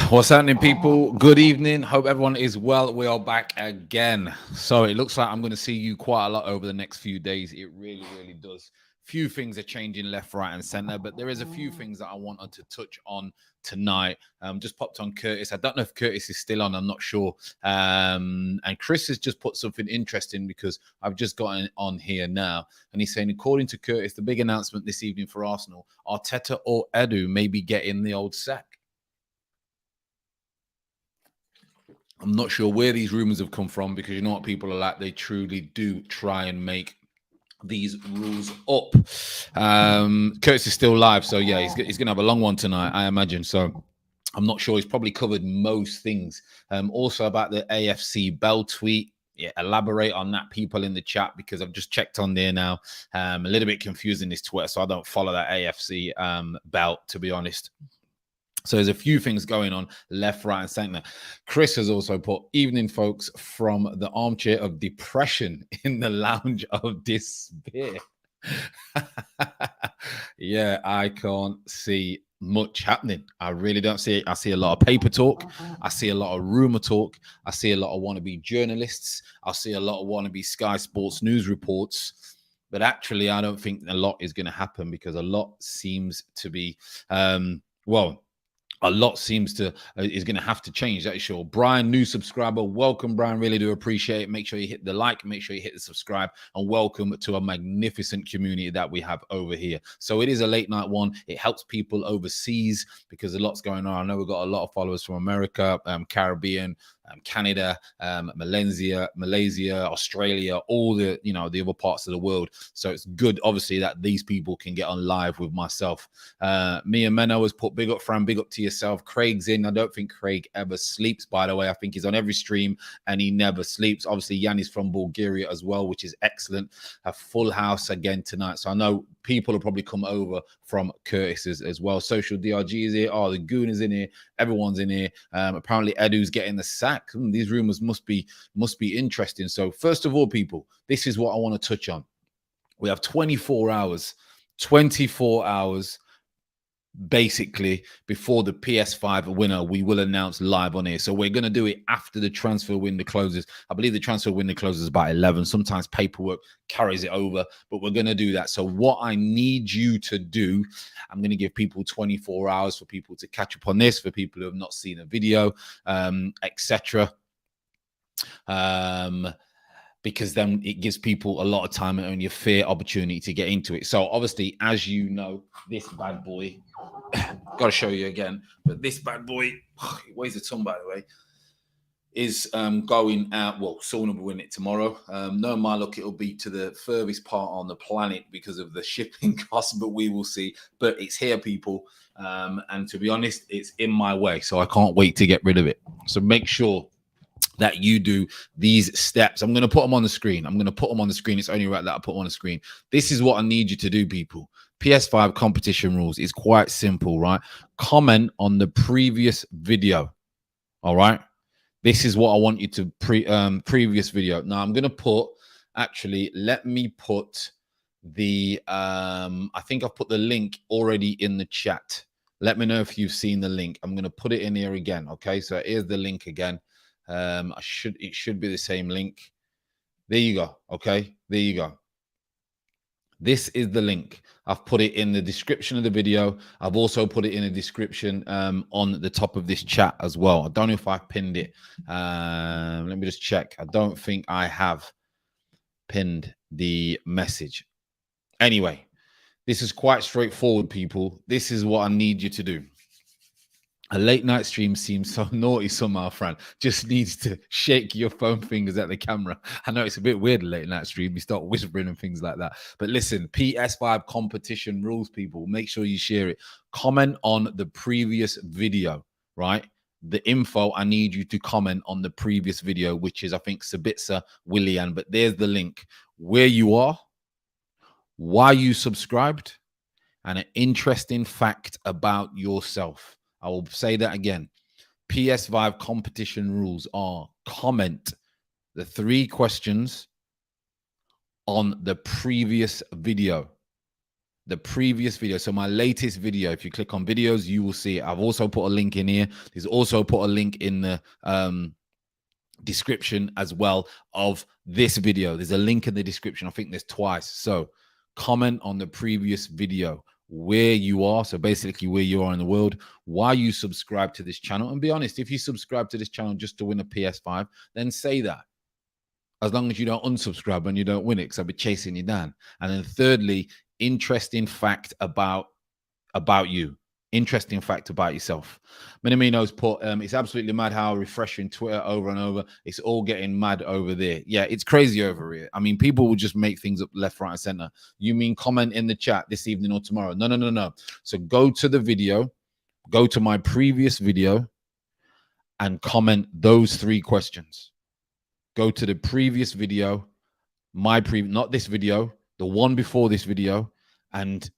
What's happening, people? Good evening. Hope everyone is well. We are back again. So it looks like I'm going to see you quite a lot over the next few days. It really does. Few things are changing left, right, and center, but there is a few things that I wanted to touch on tonight. Just popped on Curtis. I don't know if Curtis is still on. I'm not sure. And Chris has just put something interesting because I've just gotten on here now, and he's saying, according to Curtis, the big announcement this evening for Arsenal: Arteta or Edu may be getting the old sack. I'm not sure where these rumors have come from because you know what people are like. They truly do try and make these rules up. Curtis is still live, so yeah, he's going to have a long one tonight, I imagine. So I'm not sure. He's probably covered most things. Also about the AFC Bell tweet. Yeah, elaborate on that, people in the chat, because I've just checked on there now. A little bit confusing this Twitter, so I don't follow that AFC belt, to be honest. So there's a few things going on left, right, and center. Chris has also put, evening, folks, from the armchair of depression in the lounge of despair. Yeah, I can't see much happening. I really don't see it. I see a lot of paper talk. I see a lot of rumor talk. I see a lot of wannabe journalists. I see a lot of wannabe Sky Sports news reports. But actually, I don't think a lot is going to happen because a lot seems to be, a lot seems to is going to have to change. That is sure. Brian, new subscriber, welcome, Brian. Really do appreciate it. Make sure you hit the like, make sure you hit the subscribe, and welcome to a magnificent community that we have over here. So it is a late night one. It helps people overseas because a lot's going on. I know we've got a lot of followers from America, Caribbean, Canada, Malaysia, Australia, all the the other parts of the world. So it's good, obviously, that these people can get on live with myself. Mia Menno has put big up, Fran, big up to yourself. Craig's in. I don't think Craig ever sleeps, by the way. I think he's on every stream and he never sleeps. Obviously, Yanni's from Bulgaria as well, which is excellent. A full house again tonight. So I know people will probably come over from Curtis's as well. Social DRG is here. Oh, the Goon is in here. Everyone's in here. Apparently, Edu's getting the sack. These rumors must be interesting. So first of all, people, this is what I want to touch on. We have 24 hours basically before the PS5 winner we will announce live on here. So we're going to do it after the transfer window closes. I believe the transfer window closes about 11. Sometimes paperwork carries it over, but we're going to do that. So what I need you to do, I'm going to give people 24 hours for people to catch up on this, for people who have not seen a video, etc. Because then it gives people a lot of time and only a fair opportunity to get into it. So obviously, as you know, this bad boy, got to show you again, but this bad boy, it weighs a ton, by the way, is going out. Well, Sauna will win it tomorrow. No, my luck, it'll be to the furthest part on the planet because of the shipping costs, but we will see. But it's here, people. And to be honest, it's in my way. So I can't wait to get rid of it. So make sure that you do these steps. I'm going to put them on the screen. It's only right that I put them on the screen. This is what I need you to do, people. PS5 competition rules is quite simple, right? Comment on the previous video. All right. This is what I want you to previous video. Now I'm going to put, actually, let me put the, I think I've put the link already in the chat. Let me know if you've seen the link. I'm going to put it in here again. Okay. So here's the link again. It should be the same link. There you go. Okay, there you go. This is the link. I've put it in the description of the video. I've also put it in the description on the top of this chat as well. I don't know if I pinned it. Let me just check. I don't think I have pinned the message. Anyway, this is quite straightforward, people. This is what I need you to do. A late night stream seems so naughty somehow, Fran. Just needs to shake your phone fingers at the camera. I know it's a bit weird, a late night stream. You start whispering and things like that. But listen, PS5 competition rules, people. Make sure you share it. Comment on the previous video, right? The info, I need you to comment on the previous video, which is, I think, Sabitza Willian. But there's the link. Where you are, why you subscribed, and an interesting fact about yourself. I will say that again. PS5 competition rules are: comment the 3 questions on the previous video. the previous video. So my latest video, if you click on videos, you will see it. I've also put a link in here. There's also put a link in the description as well of this video. There's a link in the description. I think there's twice. So comment on the previous video where you are. So basically where you are in the world, why you subscribe to this channel. And be honest, if you subscribe to this channel just to win a PS5, then say that. As long as you don't unsubscribe and you don't win it, because I'll be chasing you down. And then thirdly, interesting fact about you. Interesting fact about yourself. Minamino's put, it's absolutely mad how refreshing Twitter over and over. It's all getting mad over there. Yeah, it's crazy over here. I mean, people will just make things up left, right, and center. You mean comment in the chat this evening or tomorrow? No, no, no, no. So go to the video, go to my previous video and comment those 3 questions. Go to the previous video, not this video, the one before this video, and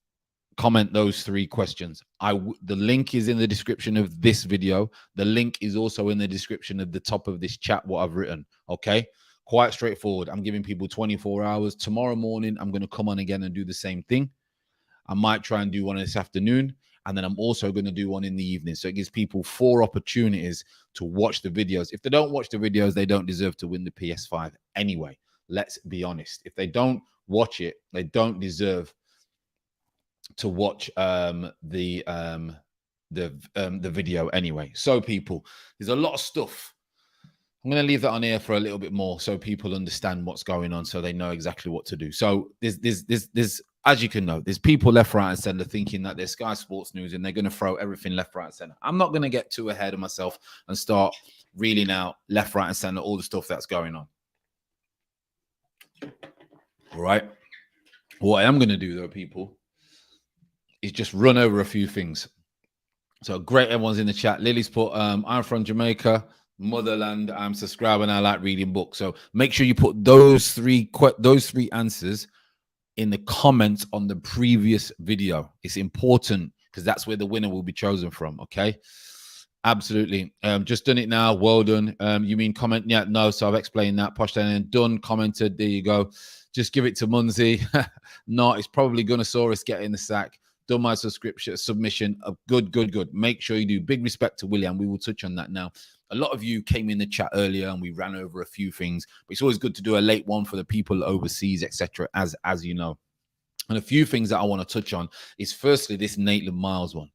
comment those 3 questions. The link is in the description of this video. The link is also in the description of the top of this chat, what I've written. Okay, quite straightforward. I'm giving people 24 hours. Tomorrow morning, I'm going to come on again and do the same thing. I might try and do one this afternoon, and then I'm also going to do one in the evening. So it gives people 4 opportunities to watch the videos. If they don't watch the videos, they don't deserve to win the PS5 anyway. Let's be honest. If they don't watch it, they don't deserve to watch the video anyway. So people, there's a lot of stuff. I'm going to leave that on here for a little bit more so people understand what's going on, so they know exactly what to do. So there's as you can know, there's people left, right, and center thinking that there's Sky Sports News and they're going to throw everything left, right, and center. I'm not going to get too ahead of myself and start reeling out left, right, and center all the stuff that's going on. All right. What I am going to do though, people, is just run over a few things. So great, everyone's in the chat. Lily's put, I'm from Jamaica, motherland. I'm subscribing. I like reading books. So make sure you put those three answers in the comments on the previous video. It's important because that's where the winner will be chosen from. Okay, absolutely. Just done it now. Well done. You mean comment? Yeah, no. So I've explained that. Posh then done. Commented. There you go. Just give it to Munzi. No, it's probably Gunnosaurus getting the sack. Done my submission. Good. Make sure you do. Big respect to William. We will touch on that now. A lot of you came in the chat earlier and we ran over a few things, but it's always good to do a late one for the people overseas, etc. As you know. And a few things that I want to touch on is firstly this Maitland-Niles one.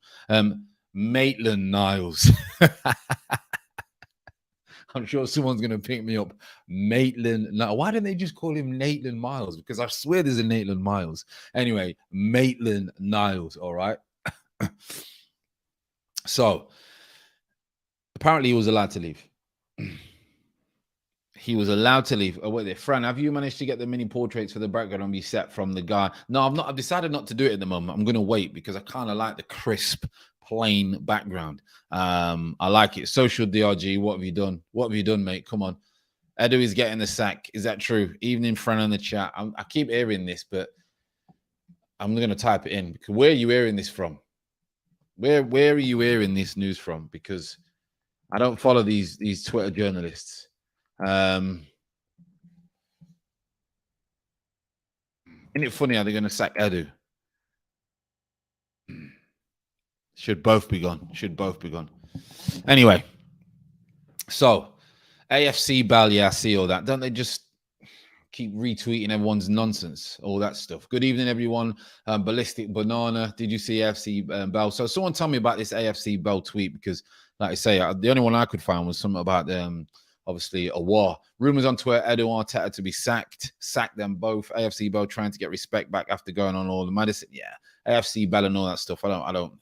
Maitland-Niles. I'm sure someone's going to pick me up. Maitland-Niles. Why didn't they just call him Maitland-Miles? Because I swear there's a Maitland-Miles. Anyway, Maitland-Niles, all right? So, apparently he was allowed to leave. He was allowed to leave. Oh, wait there. Fran, have you managed to get the mini portraits for the background on be set from the guy? No, I've not. I've decided not to do it at the moment. I'm going to wait because I kind of like the crisp, plain background. I like it. Social DRG, what have you done? What have you done, mate? Come on. Edu is getting the sack. Is that true? Evening, Fran in the chat. I keep hearing this, but I'm going to type it in. Because where are you hearing this from? Where are you hearing this news from? Because I don't follow these Twitter journalists. Isn't it funny how they're going to sack Edu? Should both be gone. Should both be gone. Anyway, so AFC Bell, yeah, I see all that. Don't they just keep retweeting everyone's nonsense, all that stuff? Good evening, everyone. Ballistic Banana, did you see AFC Bell? So someone tell me about this AFC Bell tweet, because like I say, the only one I could find was something about obviously a war. Rumors on Twitter, Edu Arteta to be sacked them both. AFC Bell trying to get respect back after going on all the medicine. Yeah, AFC Bell and all that stuff. I don't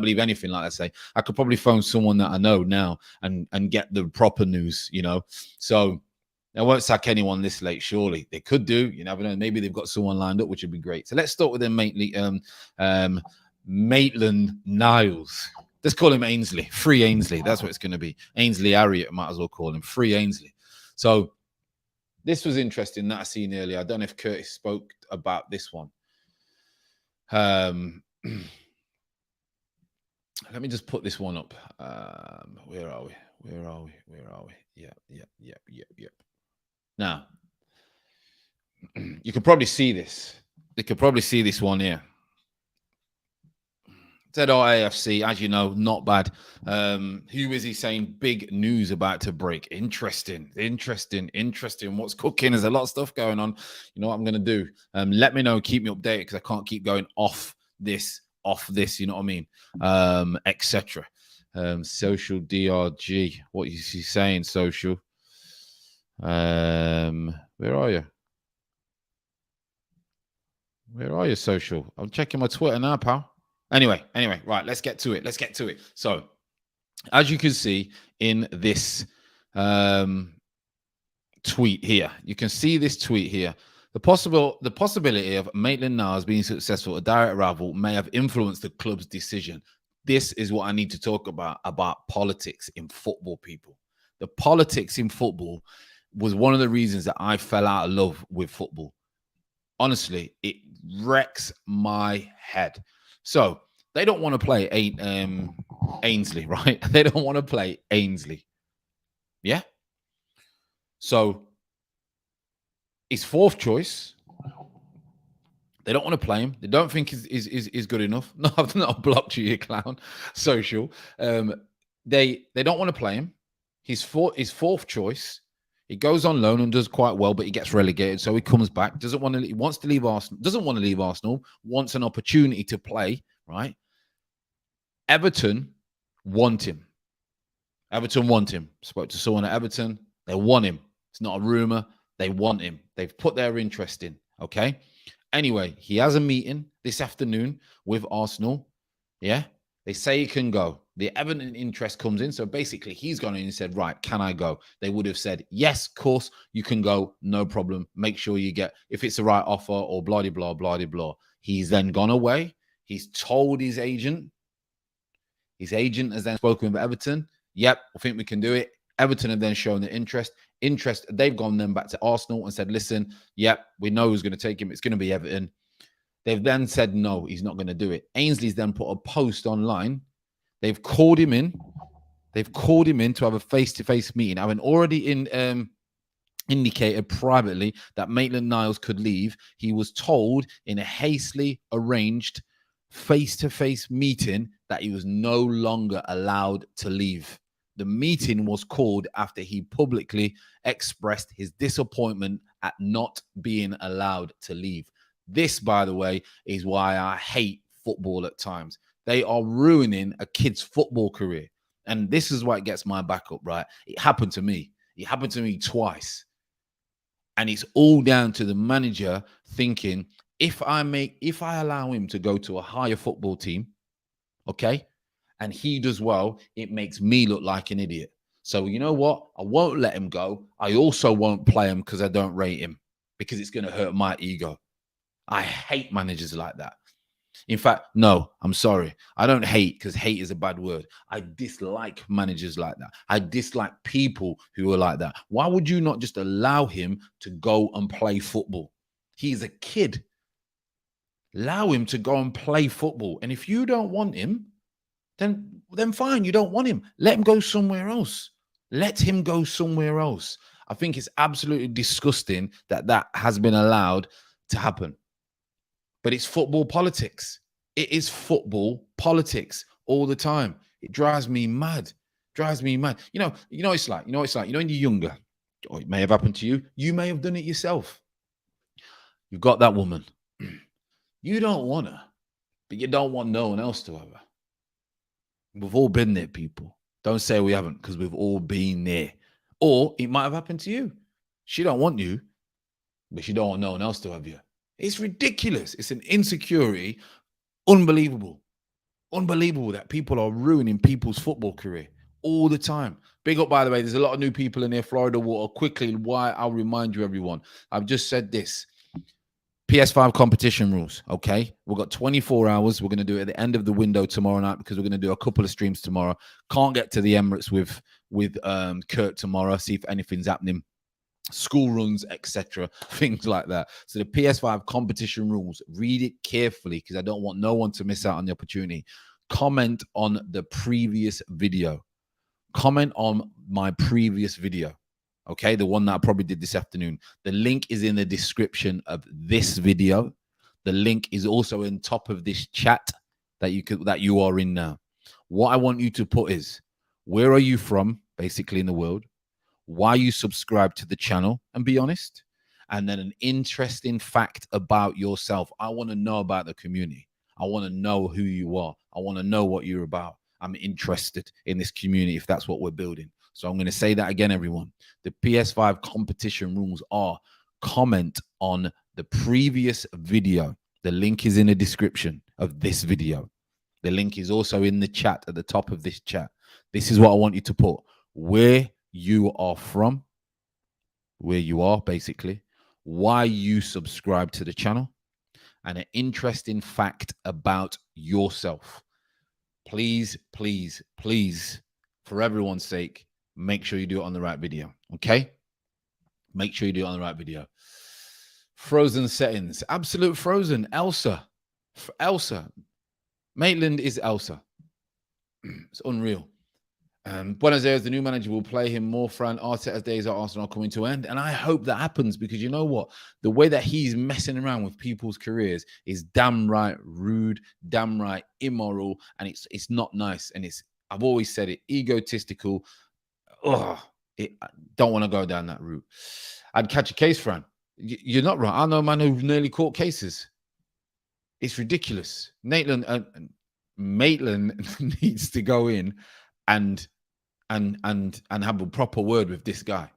believe anything like that. Say I could probably phone someone that I know now and get the proper news, you know. So they won't sack anyone this late, surely. They could do, you never know. Maybe they've got someone lined up, which would be great. So let's start with them, Maitland-Niles. Let's call him Ainsley. Free Ainsley. That's what it's going to be. Ainsley Harriott, might as well call him. Free Ainsley. So this was interesting that I seen earlier. I don't know if Curtis spoke about this one. Let me just put this one up. Where are we? Yep. Now, you can probably see this. You could probably see this one here. ZRAFC, as you know, not bad. Who is he saying? Big news about to break. Interesting. What's cooking? There's a lot of stuff going on. You know what I'm going to do? Let me know. Keep me updated because I can't keep going off this. You know what I mean? Etc. Social DRG. What is he saying? Social. Where are you? Where are you, social? I'm checking my Twitter now, pal. Anyway, right, let's get to it. So, as you can see in this tweet here, you can see this tweet here. The possibility of Maitland-Niles being successful at direct rival may have influenced the club's decision. This is what I need to talk about politics in football, people. The politics in football was one of the reasons that I fell out of love with football. Honestly, it wrecks my head. So they don't want to play Ainsley, right? They don't want to play Ainsley. Yeah. So his fourth choice. They don't want to play him. They don't think is good enough. No, I've not blocked you, you clown. Social. They don't want to play him. His fourth choice. He goes on loan and does quite well, but he gets relegated. So he comes back. He wants to leave Arsenal. Doesn't want to leave Arsenal. Wants an opportunity to play. Right. Everton want him. Spoke to someone at Everton. They want him. It's not a rumor. They want him. They've put their interest in. Okay. Anyway, he has a meeting this afternoon with Arsenal. Yeah. They say he can go. The Everton interest comes in. So basically, he's gone in and said, right, can I go? They would have said, yes, of course, you can go. No problem. Make sure you get, if it's the right offer or blah, blah, blah, blah, blah. He's then gone away. He's told his agent. His agent has then spoken with Everton. Yep, I think we can do it. Everton have then shown the interest. They've gone then back to Arsenal and said, listen, yep, we know who's going to take him. It's going to be Everton. They've then said, no, he's not going to do it. Ainsley's then put a post online. They've called him in. To have a face-to-face meeting. Having already indicated privately that Maitland-Niles could leave, he was told in a hastily arranged face-to-face meeting that he was no longer allowed to leave. The meeting was called after he publicly expressed his disappointment at not being allowed to leave. This, by the way, is why I hate football at times. They are ruining a kid's football career. And this is why it gets my back up, right? It happened to me. It happened to me twice. And it's all down to the manager thinking, if I allow him to go to a higher football team, okay, and he does well, it makes me look like an idiot. So you know what? I won't let him go. I also won't play him because I don't rate him, because it's going to hurt my ego. I hate managers like that. In fact, no, I'm sorry. I don't hate, because hate is a bad word. I dislike managers like that. I dislike people who are like that. Why would you not just allow him to go and play football? He's a kid. Allow him to go and play football. And if you don't want him, then fine, you don't want him. Let him go somewhere else. Let him go somewhere else. I think it's absolutely disgusting that has been allowed to happen. But it's football politics. It is football politics all the time. It drives me mad. You know, it's like, when you're younger, or it may have happened to you. You may have done it yourself. You've got that woman. You don't want her, but you don't want no one else to have her. We've all been there, people. Don't say we haven't, because we've all been there. Or it might have happened to you. She don't want you, but she don't want no one else to have you. It's ridiculous. It's an insecurity. Unbelievable that people are ruining people's football career all the time. Big up, by the way. There's a lot of new people in here. Florida Water. Quickly, why I'll remind you, everyone. I've just said this. PS5 competition rules, okay? We've got 24 hours. We're going to do it at the end of the window tomorrow night, because we're going to do a couple of streams tomorrow. Can't get to the Emirates with Kurt tomorrow, see if anything's happening. School runs, etc., things like that. So the PS5 competition rules, read it carefully, because I don't want no one to miss out on the opportunity. Comment on the previous video. Comment on my previous video. Okay, the one that I probably did this afternoon. The link is in the description of this video. The link is also in top of this chat that you are in now. What I want you to put is, where are you from, basically, in the world? Why you subscribe to the channel, and be honest. And then an interesting fact about yourself. I want to know about the community. I want to know who you are. I want to know what you're about. I'm interested in this community if that's what we're building. So I'm going to say that again, everyone. The PS5 competition rules are: comment on the previous video. The link is in the description of this video. The link is also in the chat at the top of this chat. This is what I want you to put: where you are from, where you are, basically, why you subscribe to the channel, and an interesting fact about yourself. Please, please, please, for everyone's sake, make sure you do it on the right video, okay? Make sure you do it on the right video. Frozen settings, absolute frozen. Elsa. Maitland is Elsa. It's unreal. Buenos Aires, the new manager, will play him more. Fran, Arteta's days at Arsenal are coming to an end. And I hope that happens, because you know what? The way that he's messing around with people's careers is damn right rude, damn right immoral, and it's not nice. And I've always said it, egotistical. I don't want to go down that route. I'd catch a case, Fran. You're not right. I know a man who nearly caught cases. It's ridiculous. Maitland needs to go in and have a proper word with this guy.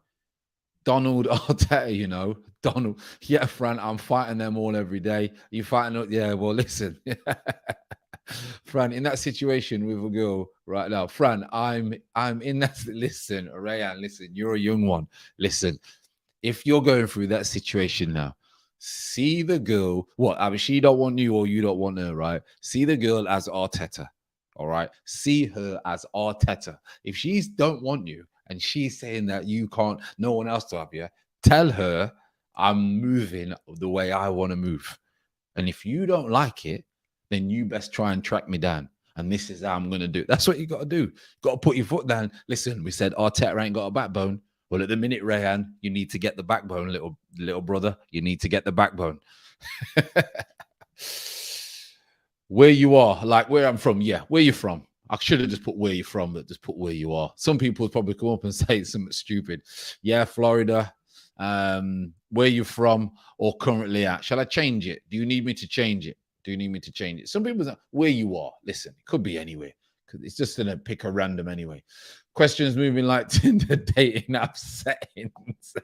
Donald Arteta, Donald. Yeah, Fran, I'm fighting them all every day. You fighting? Yeah, well, listen. Fran, in that situation with a girl right now, Fran, I'm in that. Listen, Rayan, listen, you're a young one. Listen, if you're going through that situation now, see the girl. I mean, she don't want you or you don't want her, right? See the girl as Arteta. All right. See her as Arteta. If she don't want you and she's saying that you can't, no one else to have you, tell her I'm moving the way I want to move. And if you don't like it, then you best try and track me down. And this is how I'm going to do it. That's what you got to do. Got to put your foot down. Listen, we said Arteta ain't got a backbone. Well, at the minute, Rayan, you need to get the backbone, little brother. You need to get the backbone. Where you are, like where I'm from, yeah. Where you from? I should have just put where you're from, but just put where you are. Some people would probably come up and say something stupid. Yeah, Florida. Where you from or currently at? Shall I change it? Do you need me to change it? Some people say where you are. Listen, it could be anywhere. It's just going to pick a random anyway. Questions moving like Tinder dating app settings.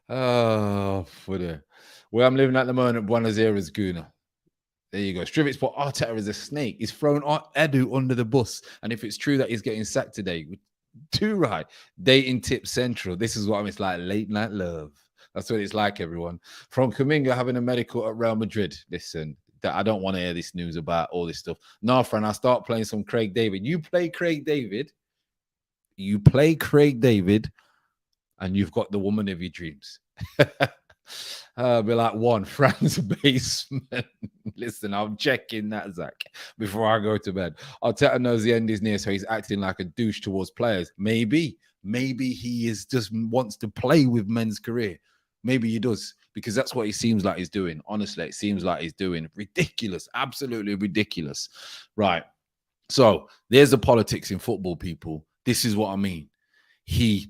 Oh, footer. Where I'm living at the moment, Buenos Aires, Guna. There you go. Strivitz put Arteta is a snake. He's thrown Edu under the bus. And if it's true that he's getting sacked today, too right. Dating tip central. This is what I mean. It's like late night love. That's what it's like, everyone. From Kaminga having a medical at Real Madrid. Listen, I don't want to hear this news about all this stuff. No, friend, I'll start playing some Craig David. You play Craig David, and you've got the woman of your dreams. Be like, one, Fran's basement. Listen, I'm checking that, Zach, before I go to bed. Arteta knows the end is near, so he's acting like a douche towards players. Maybe he just wants to play with men's career. Maybe he does, because that's what he seems like he's doing. Honestly, it seems like he's doing. Ridiculous, absolutely ridiculous. Right. So there's the politics in football, people. This is what I mean. He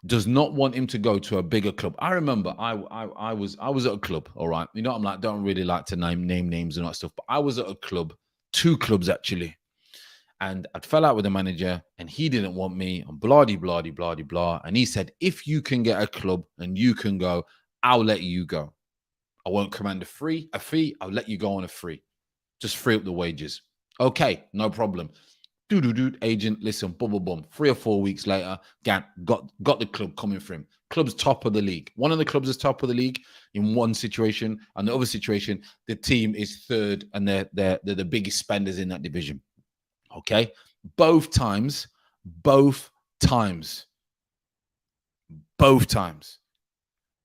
does not want him to go to a bigger club. I remember I was at a club, all right. You know, I'm like, don't really like to name names and all that stuff, but I was at a club, 2 clubs actually. And I fell out with the manager and he didn't want me, and blah, blah, blah, blah, blah. And he said, if you can get a club and you can go, I'll let you go. I won't command a fee. I'll let you go on a free. Just free up the wages. Okay, no problem. Agent, listen, boom. 3 or 4 weeks later, got the club coming for him. Club's top of the league. One of the clubs is top of the league in one situation, and the other situation, the team is 3rd, and they're the biggest spenders in that division. Okay, both times,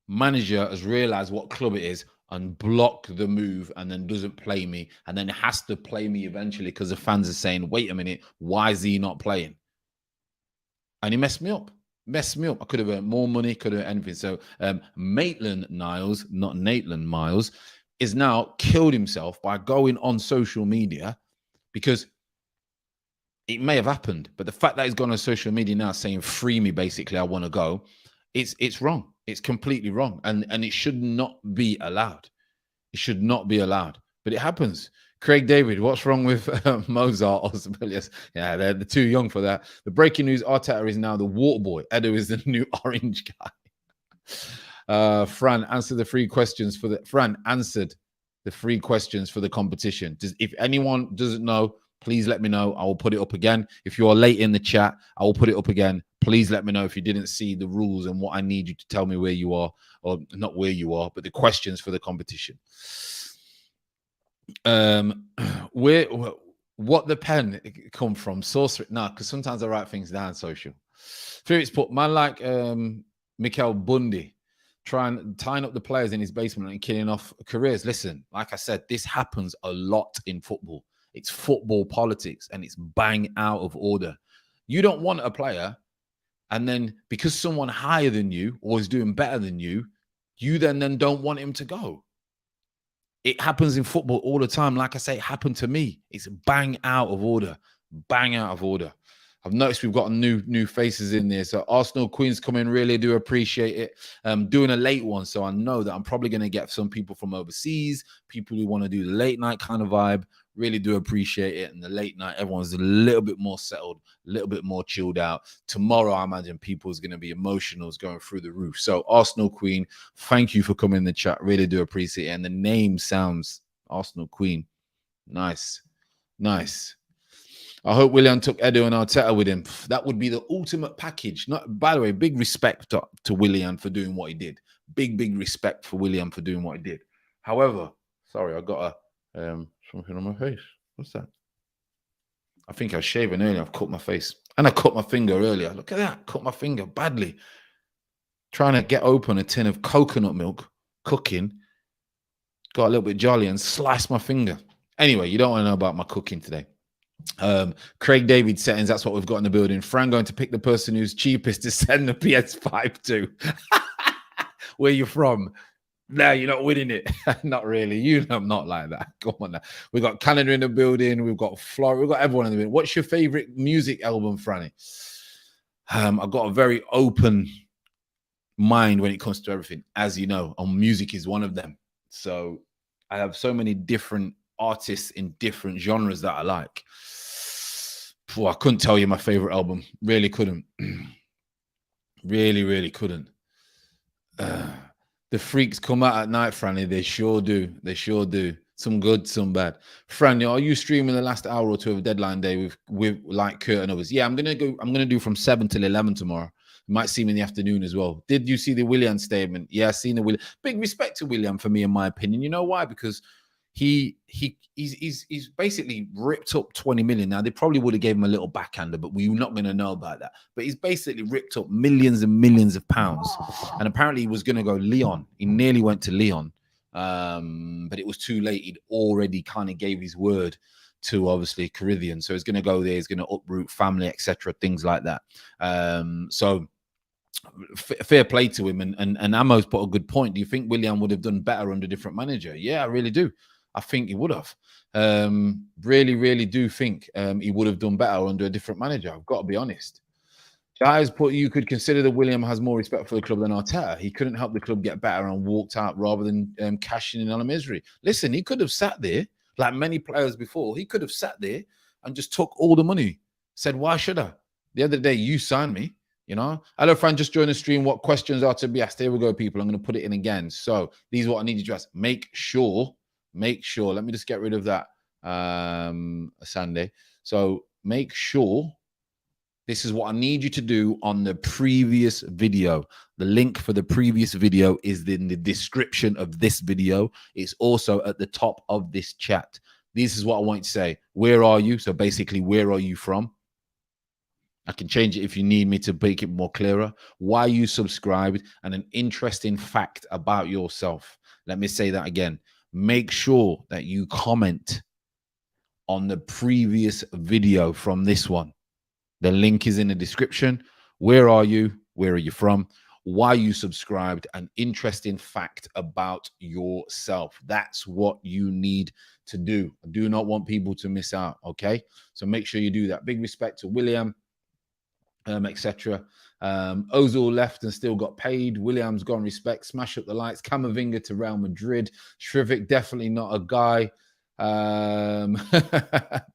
manager has realized what club it is and block the move, and then doesn't play me, and then has to play me eventually because the fans are saying, wait a minute, why is he not playing? And he messed me up. Messed me up. I could have earned more money, could have anything. So Maitland Niles, not Maitland Miles, is now killed himself by going on social media because it may have happened, but the fact that he's gone on social media now saying free me, basically, I want to go, it's wrong. It's completely wrong. And it should not be allowed. It should not be allowed. But it happens. Craig David, what's wrong with Mozart or Sibelius? Yeah, they're too young for that. The breaking news, Arteta is now the water boy. Edo is the new orange guy. Fran answered the 3 questions for the Fran answered the 3 questions for the competition. If anyone doesn't know, please let me know. I will put it up again. If you are late in the chat, I will put it up again. Please let me know if you didn't see the rules and what I need you to tell me where you are, or not where you are, but the questions for the competition. What the pen come from? Sorcery? No, because sometimes I write things down social. Felix put, man like Mikel Bundy tying up the players in his basement and killing off careers. Listen, like I said, this happens a lot in football. It's football politics and it's bang out of order. You don't want a player, and then because someone higher than you or is doing better than you, you then don't want him to go. It happens in football all the time. Like I say, it happened to me. It's bang out of order. Bang out of order. I've noticed we've got new faces in there. So Arsenal Queens come in, really do appreciate it. Doing a late one, so I know that I'm probably going to get some people from overseas, people who want to do the late night kind of vibe. Really do appreciate it. And the late night, everyone's a little bit more settled, a little bit more chilled out. Tomorrow, I imagine people's going to be emotional, going through the roof. So Arsenal Queen, thank you for coming in the chat. Really do appreciate it. And the name sounds Arsenal Queen. Nice. Nice. I hope Willian took Edo and Arteta with him. That would be the ultimate package. Not, by the way, big respect to Willian for doing what he did. Big respect for Willian for doing what he did. However, sorry, I got something on my face. What's that? I think I was shaving earlier. I've cut my face. And I cut my finger earlier. Look at that. Cut my finger badly. Trying to get open a tin of coconut milk, cooking. Got a little bit jolly and sliced my finger. Anyway, you don't want to know about my cooking today. Craig David settings, that's what we've got in the building. Fran going to pick the person who's cheapest to send the PS5 to. Where you from? No, you're not winning it. Not really. You know I'm not like that. Come on now. We've got Canada in the building. We've got Florida. We've got everyone in the building. What's your favorite music album, Franny? I've got a very open mind when it comes to everything, as you know, and music is one of them. So I have so many different artists in different genres that I like. I couldn't tell you my favorite album. Really couldn't. Really couldn't. The freaks come out at night, Franny. They sure do. They sure do. Some good, some bad. Franny, are you streaming the last hour or two of Deadline Day with like Kurt and others? Yeah, I'm gonna do from 7 till 11 tomorrow. You might see me in the afternoon as well. Did you see the William statement? Yeah, I've seen the William. Big respect to William for me, in my opinion. You know why? Because he's basically ripped up 20 million. Now, they probably would have gave him a little backhander, but we're not going to know about that. But he's basically ripped up millions and millions of pounds. And apparently he was going to go Lyon. He nearly went to Lyon. But it was too late. He'd already kind of gave his word to, obviously, Caribbean. So he's going to go there. He's going to uproot family, etc., things like that. So fair play to him. And Amo's put a good point. Do you think William would have done better under a different manager? Yeah, I really do. I think he would have. Really do think he would have done better under a different manager. I've got to be honest. Guys, you could consider that William has more respect for the club than Arteta. He couldn't help the club get better and walked out rather than cashing in on a misery. Listen, he could have sat there, like many players before. He could have sat there and just took all the money. Said, why should I? The other day, you signed me. You know, hello, Fran, just join the stream. What questions are to be asked? Here we go, people. I'm going to put it in again. So these are what I need you to ask. Make sure, let me just get rid of that Sunday. So make sure this is what I need you to do on the previous video. The link for the previous video is in the description of this video. It's also at the top of this chat. This is what I want you to say. Where are you? So basically, where are you from? I can change it if you need me to make it more clearer. Why you subscribed and an interesting fact about yourself. Let me say that again. Make sure that you comment on the previous video from this one. The link is in the description. Where are you? Where are you from? Why you subscribed? An interesting fact about yourself. That's what you need to do. I do not want people to miss out. Okay, so make sure you do that. Big respect to William, etc. Ozil left and still got paid. Williams gone, respect. Smash up the lights. Camavinga to Real Madrid. Shrivik, definitely not a guy.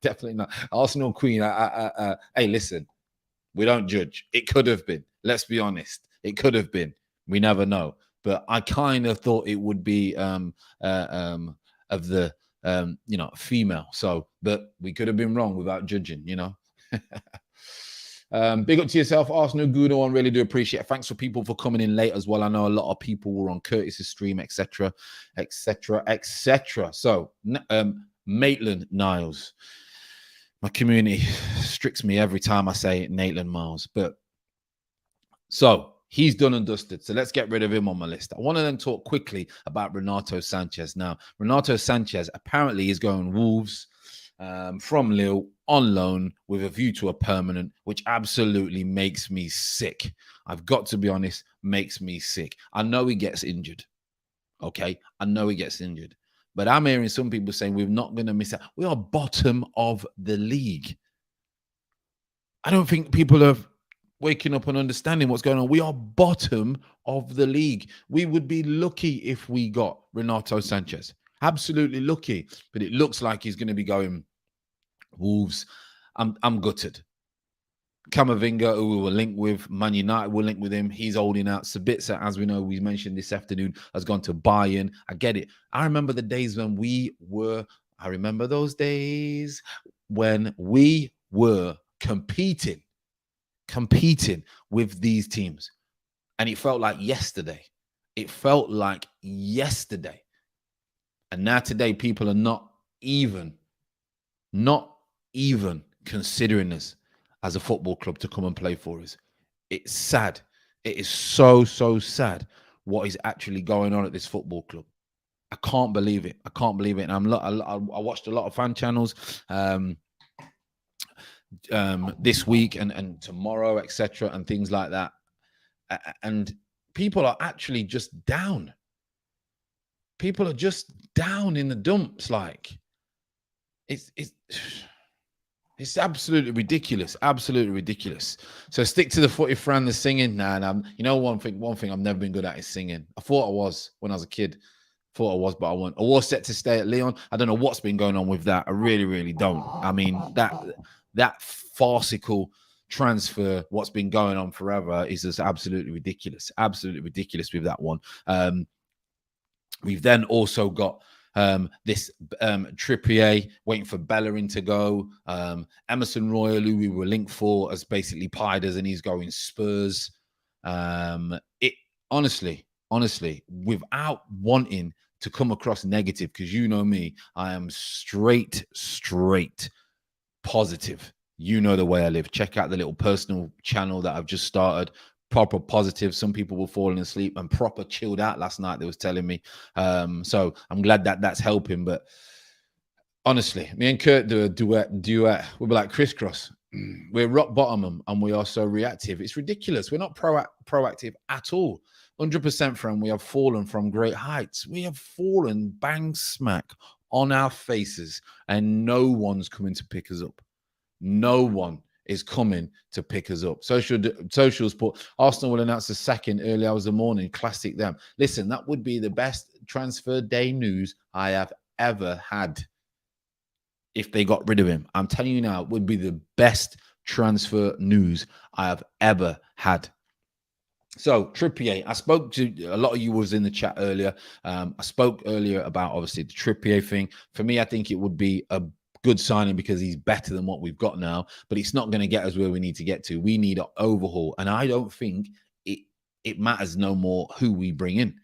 Definitely not. Arsenal Queen. Hey, listen, we don't judge. It could have been. Let's be honest. It could have been. We never know. But I kind of thought it would be of the female. So, but we could have been wrong without judging. Big up to yourself, Arsenal Guno. I really do appreciate it. Thanks for people for coming in late as well. I know a lot of people were on Curtis's stream, etc. So, Maitland Niles. My community stricts me every time I say Maitland Miles. But so he's done and dusted. So let's get rid of him on my list. I want to then talk quickly about Renato Sanchez. Now, Renato Sanchez apparently is going Wolves from Lille on loan with a view to a permanent, which absolutely makes me sick. I've got to be honest, makes me sick. I know he gets injured. Okay, I know he gets injured. But I'm hearing some people saying we're not going to miss out. We are bottom of the league. I don't think people are waking up and understanding what's going on. We are bottom of the league. We would be lucky if we got Renato Sanchez. Absolutely lucky. But it looks like he's going to be going Wolves. I'm gutted. Camavinga, who we were linked with, Man United will link with him. He's holding out. Sabitzer, as we know, we mentioned this afternoon, has gone to Bayern. I get it. I remember the days when I remember those days when we were competing with these teams. And it felt like yesterday. And now today, people are not even considering us as a football club to come and play for us. It's sad. It is so sad what is actually going on at this football club. I can't believe it. And I watched a lot of fan channels this week and tomorrow, etc., and things like that. And people are actually just down. People are just down in the dumps. Like it's absolutely ridiculous. So stick to the footy, Fran. The singing, nah. One thing I've never been good at is singing. I thought I was when I was a kid. But I wasn't. I was set to stay at Lyon. I don't know what's been going on with that. I really don't. I mean, that farcical transfer, what's been going on forever, is just absolutely ridiculous. Absolutely ridiculous with that one. We've then also got this Trippier waiting for Bellerin to go. Emerson Royal, who we were linked for, has basically pied us, and he's going Spurs. It honestly, without wanting to come across negative, because you know me, I am straight positive. You know the way I live. Check out the little personal channel that I've just started. Proper positive. Some people were falling asleep and proper chilled out last night, they was telling me. So I'm glad that that's helping. But honestly, me and Kurt do a duet. We'll be like crisscross. We're rock bottom and we are so reactive. It's ridiculous. We're not proactive at all. 100%, friend. We have fallen from great heights. We have fallen bang smack on our faces, and no one's coming to pick us up. No one is coming to pick us up. Socials put Arsenal will announce the second early hours of the morning. Classic them. Listen, that would be the best transfer day news I have ever had. If they got rid of him, I'm telling you now, it would be the best transfer news I have ever had. So Trippier, I spoke to a lot of you was in the chat earlier. I spoke earlier about obviously the Trippier thing. For me, I think it would be a good signing because he's better than what we've got now, but it's not going to get us where we need to get to. We need an overhaul, and I don't think it matters no more who we bring in.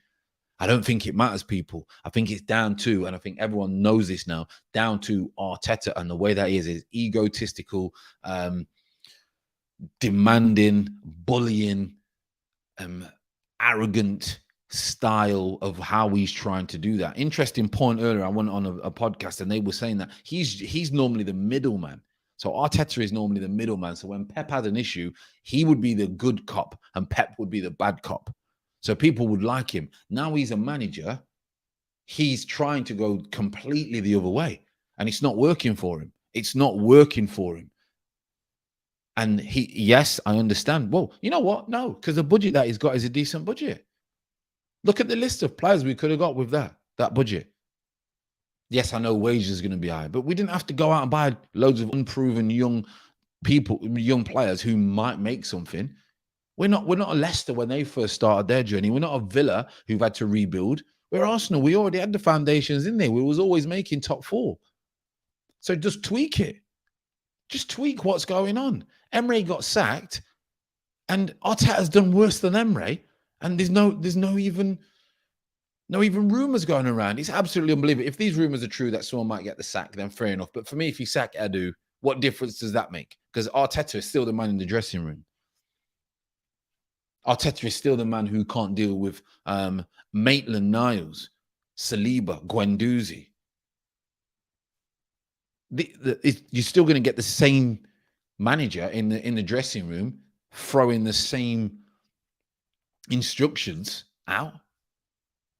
I don't think it matters, people. I think it's down to, and I think everyone knows this now, down to Arteta and the way that he is egotistical, demanding, bullying, arrogant style of how he's trying to do that. Interesting point earlier, I went on a podcast and they were saying that he's normally the middleman. So Arteta is normally the middleman. So when Pep had an issue, he would be the good cop and Pep would be the bad cop. So people would like him. Now he's a manager. He's trying to go completely the other way. And it's not working for him. It's not working for him. And yes, I understand. Well, you know what? No, because the budget that he's got is a decent budget. Look at the list of players we could have got with that budget. Yes, I know wages are going to be high, but we didn't have to go out and buy loads of unproven young people, young players who might make something. We're not a Leicester when they first started their journey. We're not a Villa who've had to rebuild. We're Arsenal. We already had the foundations in there. We was always making top 4. So just tweak it. Just tweak what's going on. Emre got sacked, and Arteta's done worse than Emre, and there's no even rumors going around. It's absolutely unbelievable. If these rumors are true that someone might get the sack, then fair enough. But for me, if you sack Edu, what difference does that make? Because Arteta is still the man in the dressing room. Arteta is still the man who can't deal with Maitland-Niles, Saliba, Guendouzi. You're still going to get the same manager in the dressing room throwing the same instructions out.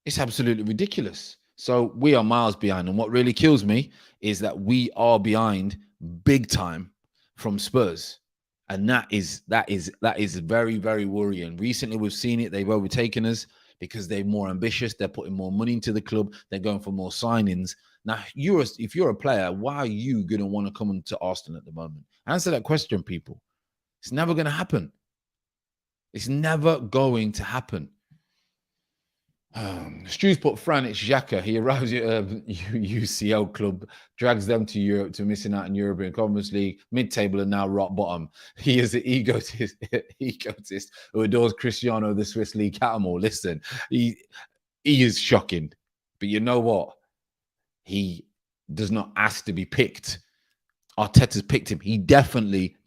It's absolutely ridiculous. So we are miles behind. And what really kills me is that we are behind big time from Spurs. And that is very, very worrying. Recently, we've seen it. They've overtaken us because they're more ambitious. They're putting more money into the club. They're going for more signings. Now, if you're a player, why are you going to want to come into Arsenal at the moment? Answer that question, people. It's never going to happen. It's never going to happen. Stu's put Fran, it's Xhaka. He arrives at UCL club, drags them to Europe to missing out in European Conference League, mid-table and now rock bottom. He is an egotist who adores Cristiano, the Swiss League Catamore. Listen, he is shocking. But you know what? He does not ask to be picked. Arteta's picked him. He definitely,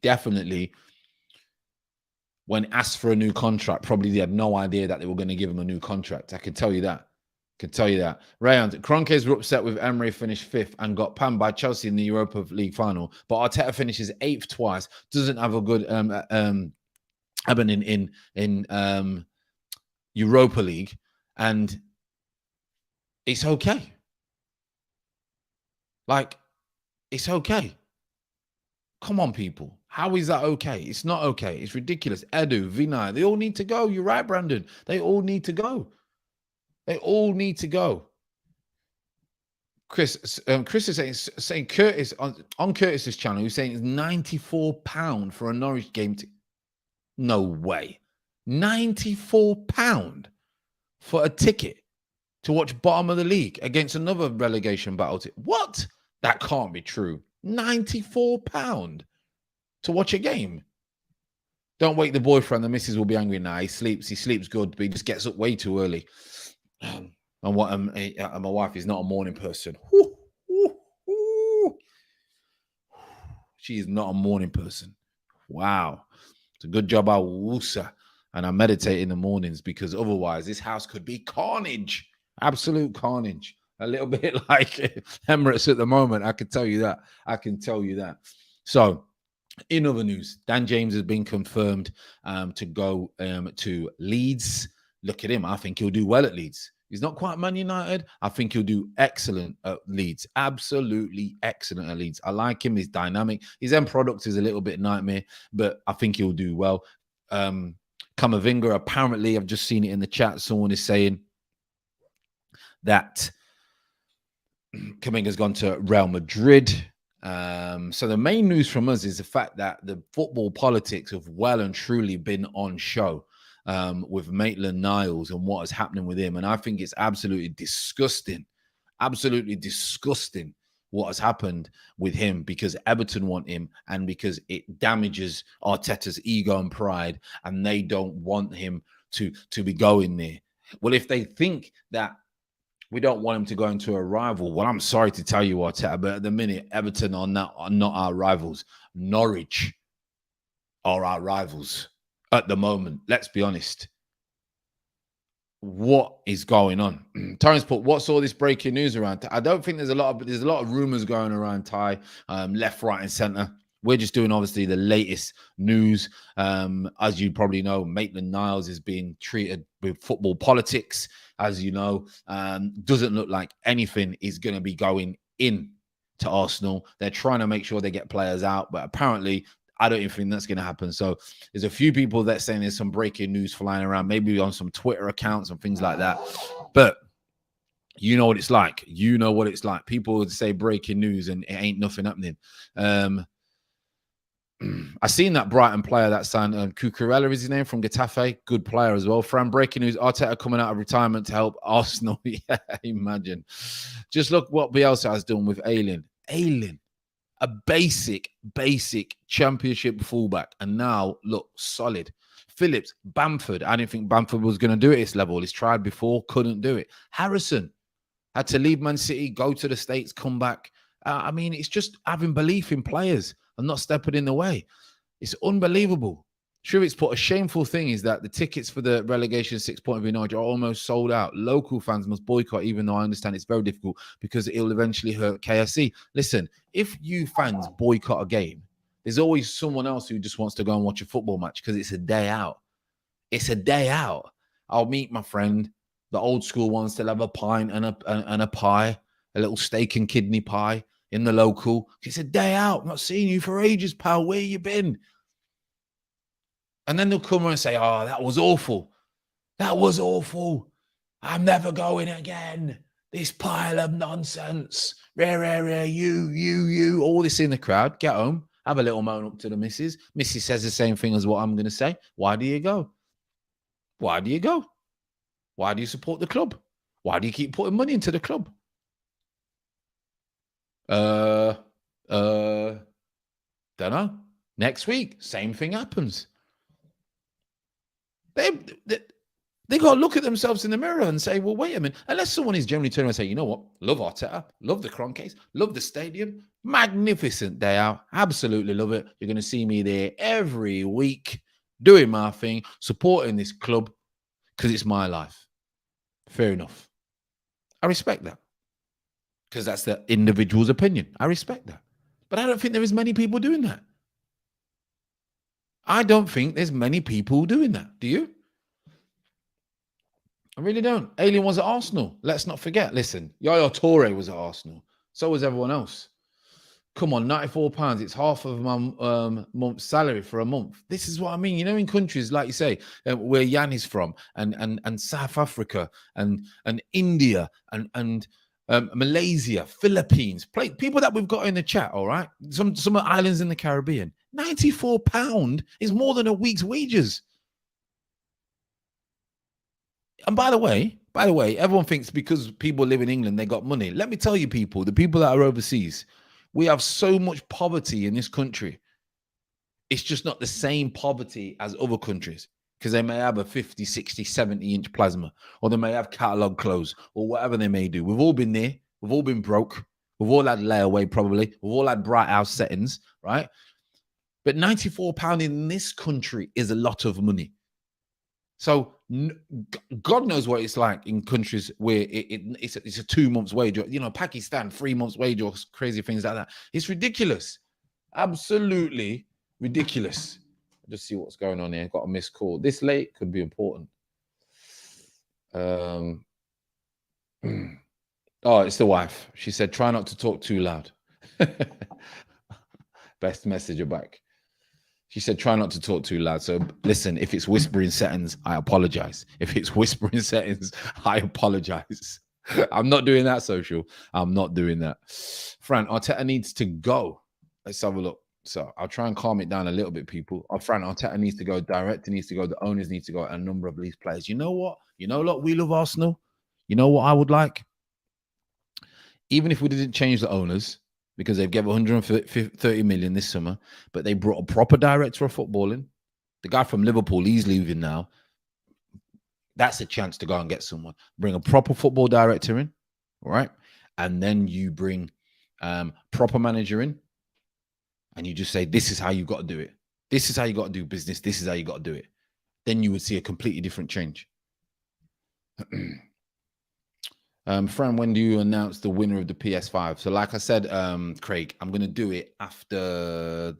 when asked for a new contract, probably they had no idea that they were going to give him a new contract. I can tell you that. Rayan, Kroenkes were upset with Emery finished 5th and got panned by Chelsea in the Europa League final. But Arteta finishes 8th twice. Doesn't have a good happening in Europa League, and it's okay. Like, it's okay. Come on, people. How is that okay? It's not okay. It's ridiculous. Edu, Vinay, they all need to go. You're right, Brandon. They all need to go. Chris is saying Curtis on Curtis's channel, he's saying it's £94 for a Norwich game. No way. £94 for a ticket to watch bottom of the league against another relegation battle. What? That can't be true. £94 to watch a game. Don't wake the boyfriend. The missus will be angry now. He sleeps good, but he just gets up way too early. And my wife is not a morning person. She is not a morning person. Wow. It's a good job I wusa and I meditate in the mornings, because otherwise this house could be carnage. Absolute carnage. A little bit like Emirates at the moment. I can tell you that. So, in other news, Dan James has been confirmed to go to Leeds. Look at him. I think he'll do well at Leeds. He's not quite Man United. I think he'll do excellent at Leeds. Absolutely excellent at Leeds. I like him. He's dynamic. His end product is a little bit nightmare, but I think he'll do well. Kamavinga, apparently, I've just seen it in the chat. Someone is saying that Kamavinga's gone to Real Madrid. So the main news from us is the fact that the football politics have well and truly been on show with Maitland-Niles and what is happening with him. And I think it's absolutely disgusting what has happened with him, because Everton want him and because it damages Arteta's ego and pride, and they don't want him to be going there. Well, if they think that we don't want him to go into a rival, well, I'm sorry to tell you, Arteta, but at the minute, Everton are not our rivals. Norwich are our rivals at the moment. Let's be honest. What is going on? Terrence put, what's all this breaking news around? I don't think there's a lot of rumors going around, Ty, left, right, and center. We're just doing, obviously, the latest news. As you probably know, Maitland-Niles is being treated with football politics, as you know. Doesn't look like anything is going to be going in to Arsenal. They're trying to make sure they get players out, but apparently I don't even think that's going to happen. So there's a few people that saying there's some breaking news flying around, maybe on some Twitter accounts and things like that. But you know what it's like. You know what it's like. People would say breaking news and it ain't nothing happening. I seen that Brighton player that signed, Cucurella is his name, from Getafe. Good player as well. Fran, breaking news, Arteta coming out of retirement to help Arsenal. Yeah, imagine. Just look what Bielsa has done with Ayling. Ayling, a basic championship fullback. And now, look, solid. Phillips, Bamford. I didn't think Bamford was going to do it at this level. He's tried before, couldn't do it. Harrison had to leave Man City, go to the States, come back. I mean, it's just having belief in players and not stepping in the way. It's unbelievable. Sure, it's put a shameful thing is that the tickets for the relegation 6 point of United are almost sold out. Local fans must boycott, even though I understand it's very difficult because it'll eventually hurt KFC. Listen, if you fans boycott a game, there's always someone else who just wants to go and watch a football match because it's a day out. It's a day out. I'll meet my friend. The old school ones still have a pint and a pie, a little steak and kidney pie in the local. It's a day out. I'm not seeing you for ages, pal. Where you been? And then they'll come and say, oh, that was awful. That was awful. I'm never going again. This pile of nonsense. You. All this in the crowd. Get home. Have a little moan up to the missus. Missus says the same thing as what I'm going to say. Why do you go? Why do you go? Why do you support the club? Why do you keep putting money into the club? Don't know. Next week, same thing happens. They got to look at themselves in the mirror and say, well, wait a minute. Unless someone is generally turning around and say, you know what? Love Arteta. Love the Kroenkes. Love the stadium. Magnificent day out. Absolutely love it. You're going to see me there every week doing my thing, supporting this club because it's my life. Fair enough. I respect that because that's the individual's opinion. I respect that. But I don't think there is many people doing that. I don't think there's many people doing that. Do you? I really don't. Alien was at Arsenal. Let's not forget. Listen, Yaya Toure was at Arsenal. So was everyone else. Come on, £94. It's half of my month's salary for a month. This is what I mean. You know, in countries, like you say, where Jan is from, and South Africa, and India, and Malaysia, Philippines, people that we've got in the chat, all right? Some islands in the Caribbean. £94 is more than a week's wages. And by the way, everyone thinks because people live in England, they got money. Let me tell you, people, the people that are overseas, we have so much poverty in this country. It's just not the same poverty as other countries because they may have a 50, 60, 70-inch plasma, or they may have catalog clothes, or whatever they may do. We've all been there. We've all been broke. We've all had layaway, probably. We've all had bright house settings, right? But £94 in this country is a lot of money. So God knows what it's like in countries where it's a 2 months wage, or, you know, Pakistan, 3 months wage, or crazy things like that. It's ridiculous. Absolutely ridiculous. Just see what's going on here. Got a missed call. This late could be important. Oh, it's the wife. She said, try not to talk too loud. Best messenger back. She said, try not to talk too loud. So listen, if it's whispering settings, I apologize. If it's whispering settings, I apologize. I'm not doing that, social. I'm not doing that. Fran, Arteta needs to go. Let's have a look. So I'll try and calm it down a little bit, people. Fran, Arteta needs to go. Director needs to go. The owners need to go. And a number of these players. You know what? You know what? We love Arsenal. You know what I would like? Even if we didn't change the owners, because they've given 130 million this summer, but they brought a proper director of footballing. The guy from Liverpool, he's leaving now. That's a chance to go and get someone. Bring a proper football director in, right? And then you bring proper manager in, and you just say, this is how you got to do it. This is how you got to do business. This is how you got to do it. Then you would see a completely different change. Fran, when do you announce the winner of the PS5? So like I said, Craig, I'm going to do it after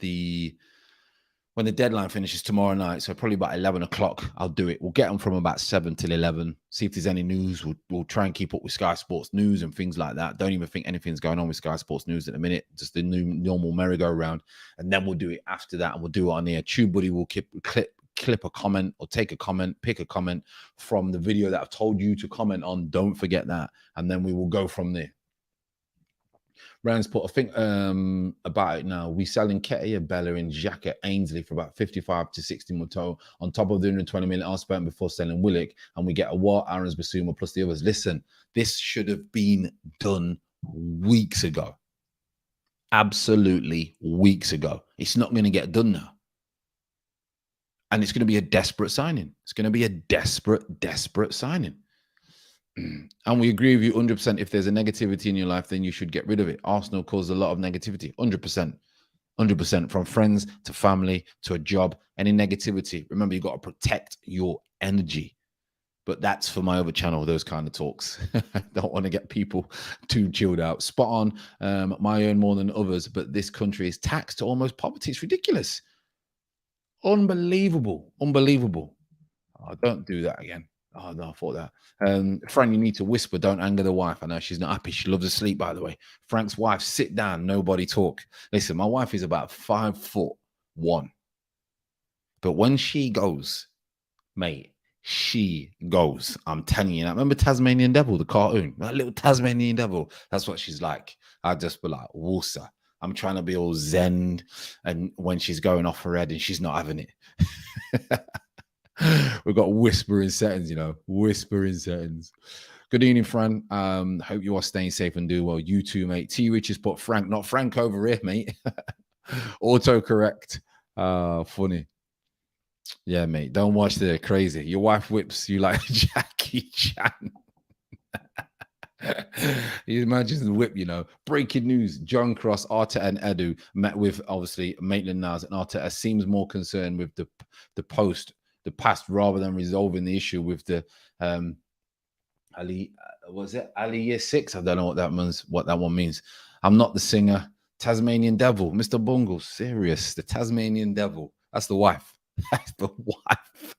when the deadline finishes tomorrow night. So probably about 11 o'clock, I'll do it. We'll get them from about 7 till 11. See if there's any news. We'll try and keep up with Sky Sports News and things like that. Don't even think anything's going on with Sky Sports News at the minute. Just the new normal merry-go-round. And then we'll do it after that, and we'll do it on here. TubeBuddy will clip a comment or take a comment, pick a comment from the video that I've told you to comment on. Don't forget that. And then we will go from there. Rand's put, I think about it now. We selling Ketia, Bella, and Xhaka Ainsley for about 55 to 60 Muto on top of the 120 million I spent before selling Willock, and we get a Watt, Aaron's Basuma plus the others. Listen, this should have been done weeks ago. Absolutely weeks ago. It's not going to get done now. And it's going to be a desperate signing. It's going to be a desperate signing. And we agree with you 100%. If there's a negativity in your life, then you should get rid of it. Arsenal caused a lot of negativity, 100%, from friends to family to a job. Any negativity, remember, you got to protect your energy. But that's for my other channel, those kind of talks. Don't want to get people too chilled out. Spot on. I earn more than others, but this country is taxed to almost poverty. It's ridiculous. Unbelievable. Oh, don't do that again. Oh, no, I thought that. Fran, you need to whisper. Don't anger the wife. I know she's not happy. She loves to sleep, by the way. Frank's wife, sit down. Nobody talk. Listen, my wife is about 5'1". But when she goes, mate, she goes. I'm telling you. I remember Tasmanian Devil, the cartoon. That little Tasmanian Devil. That's what she's like. I'd just be like, Woosa. I'm trying to be all zen. And when she's going off her head and she's not having it. We've got whispering settings, whispering settings. Good evening, Fran. Hope you are staying safe and do well. You too, mate. T. Richards put Frank, not Frank over here, mate. Autocorrect. Funny. Yeah, mate. Don't watch the crazy. Your wife whips you like Jackie Chan. You imagine the whip, Breaking news. John Cross, Arteta and Edu met with, obviously, Maitland-Niles, and Arteta seems more concerned with the past rather than resolving the issue with the Ali. Was it Ali Year 6? I don't know what that one means. I'm not the singer. Tasmanian Devil, Mr. Bungle, serious. The Tasmanian Devil. That's the wife. That's the wife.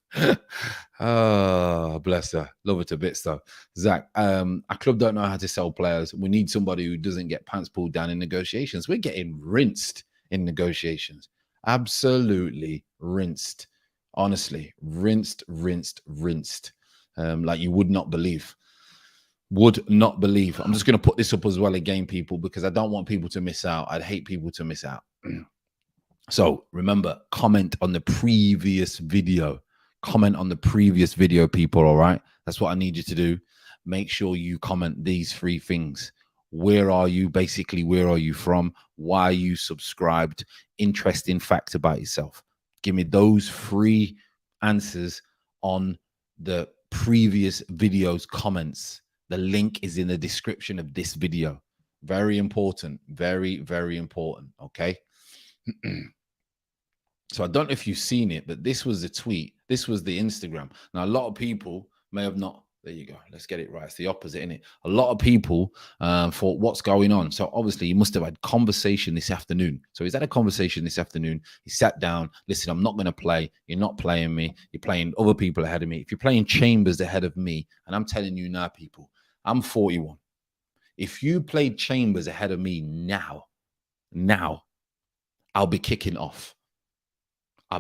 Oh, bless her. Love her to bits, though. Zach, our club don't know how to sell players. We need somebody who doesn't get pants pulled down in negotiations. We're getting rinsed in negotiations. Absolutely rinsed. Honestly, rinsed. Like you would not believe. I'm just going to put this up as well again, people, because I don't want people to miss out. I'd hate people to miss out. So remember, comment on the previous video. Comment on the previous video, people, all right? That's what I need you to do. Make sure you comment these 3 things. Where are you? Basically, where are you from? Why are you subscribed? Interesting facts about yourself. Give me those 3 answers on the previous video's comments. The link is in the description of this video. Very important. Very, very important. Okay. So I don't know if you've seen it, but this was the tweet. This was the Instagram. Now, a lot of people may have not. There you go. Let's get it right. It's the opposite, isn't it? A lot of people thought, what's going on? So obviously, he must have had conversation this afternoon. So he's had a conversation this afternoon. He sat down. Listen, I'm not going to play. You're not playing me. You're playing other people ahead of me. If you're playing Chambers ahead of me, and I'm telling you now, people, I'm 41. If you played Chambers ahead of me now, I'll be kicking off. I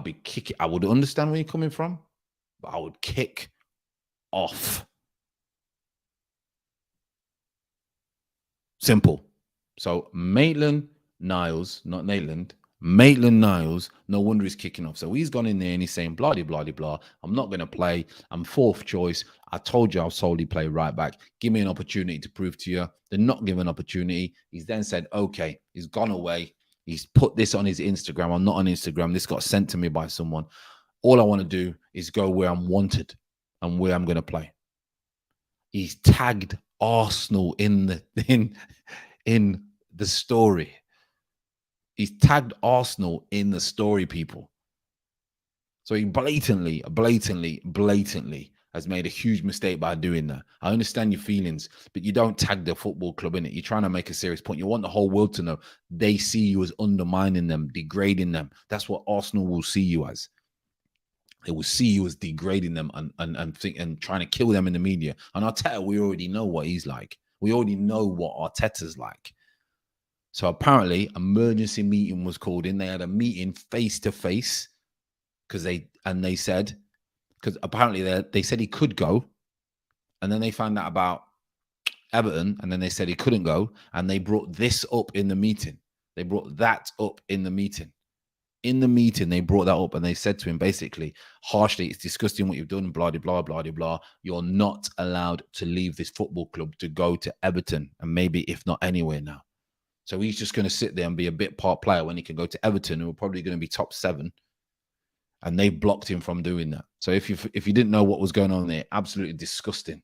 would understand where you're coming from, but I would kick off. Simple. So Maitland-Niles, not Maitland, Maitland-Niles, no wonder he's kicking off. So he's gone in there and he's saying, blah, blah, blah, blah. I'm not going to play. I'm 4th choice. I told you I'll solely play right back. Give me an opportunity to prove to you. They're not giving an opportunity. He's then said, okay, he's gone away. He's put this on his Instagram. I'm not on Instagram. This got sent to me by someone. All I want to do is go where I'm wanted and where I'm going to play. He's tagged Arsenal in the story. He's tagged Arsenal in the story, people. So he blatantly has made a huge mistake by doing that. I understand your feelings, but you don't tag the football club in it. You're trying to make a serious point. You want the whole world to know they see you as undermining them, degrading them. That's what Arsenal will see you as. They will see you as degrading them and trying to kill them in the media. And Arteta, we already know what he's like. We already know what Arteta's like. So apparently, emergency meeting was called in. They had a meeting face to face because they said, because apparently they said he could go, and then they found out about Everton, and then they said he couldn't go, and they brought this up in the meeting. They brought that up in the meeting. In the meeting, they brought that up, and they said to him basically, harshly, it's disgusting what you've done, blah, blah, blah, blah, blah. You're not allowed to leave this football club to go to Everton, and maybe if not anywhere now. So he's just going to sit there and be a bit part player when he can go to Everton, who are probably going to be top 7. And they blocked him from doing that. So if you didn't know what was going on there, absolutely disgusting.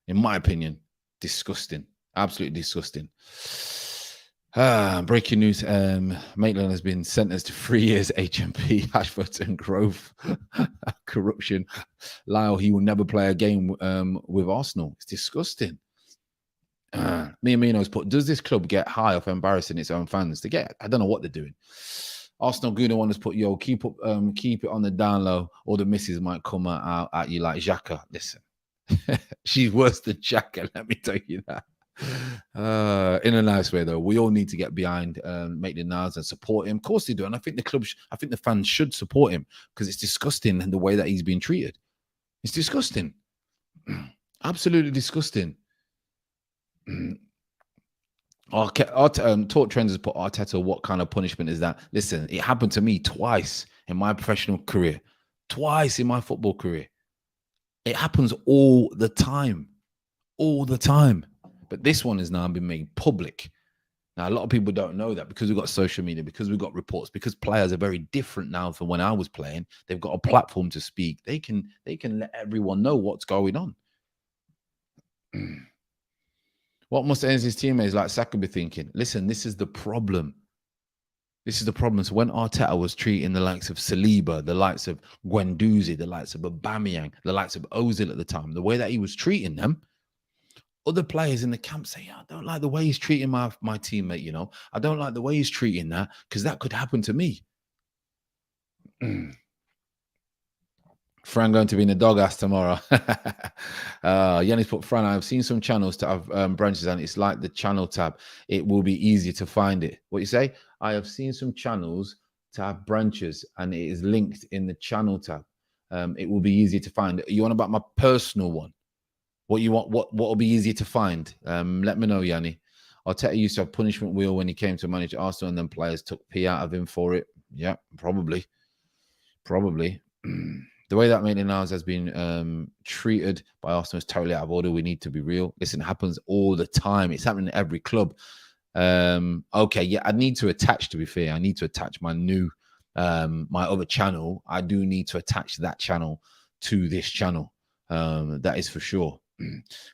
In my opinion, disgusting. Absolutely disgusting. Breaking news. Maitland has been sentenced to 3 years HMP, Ashburton Grove, corruption. Lyle, he will never play a game with Arsenal. It's disgusting. Miamino's put, does this club get high off embarrassing its own fans? I don't know what they're doing. Arsenal Guna one has put, yo, keep it on the down low, or the missus might come out at you like Xhaka. Listen, she's worse than Xhaka, let me tell you that. In a nice way, though. We all need to get behind Maitland-Niles and support him. Of course they do. And I think the fans should support him, because it's disgusting in the way that he's being treated. It's disgusting. Absolutely disgusting. Talk Trends has put, Arteta, what kind of punishment is that? Listen, it happened to me twice in my professional career, twice in my football career. It happens all the time. But this one has now been made public. Now, a lot of people don't know that, because we've got social media, because we've got reports, because players are very different now from when I was playing. They've got a platform to speak. They can let everyone know what's going on. What must his teammates like Saka be thinking? Listen, this is the problem. This is the problem. So when Arteta was treating the likes of Saliba, the likes of Guendouzi, the likes of Aubameyang, the likes of Ozil at the time, the way that he was treating them, other players in the camp say, yeah, I don't like the way he's treating my teammate, you know. I don't like the way he's treating that, because that could happen to me. Fran going to be in the doghouse tomorrow. Yannis put, Fran, I've seen some channels to have branches, and it's like the channel tab. It will be easier to find it. What you say? I have seen some channels to have branches, and it is linked in the channel tab. It will be easier to find. You want about my personal one? What you want? What will be easier to find? Let me know, Yanni. Arteta used to have punishment wheel when he came to manage Arsenal, and then players took P out of him for it. Yeah, probably. The way that Maitland-Niles has been treated by Arsenal is totally out of order. We need to be real. Listen, it happens all the time. It's happening at every club. Okay, yeah, I need to attach, to be fair. I need to attach my new, my other channel. I do need to attach that channel to this channel. That is for sure.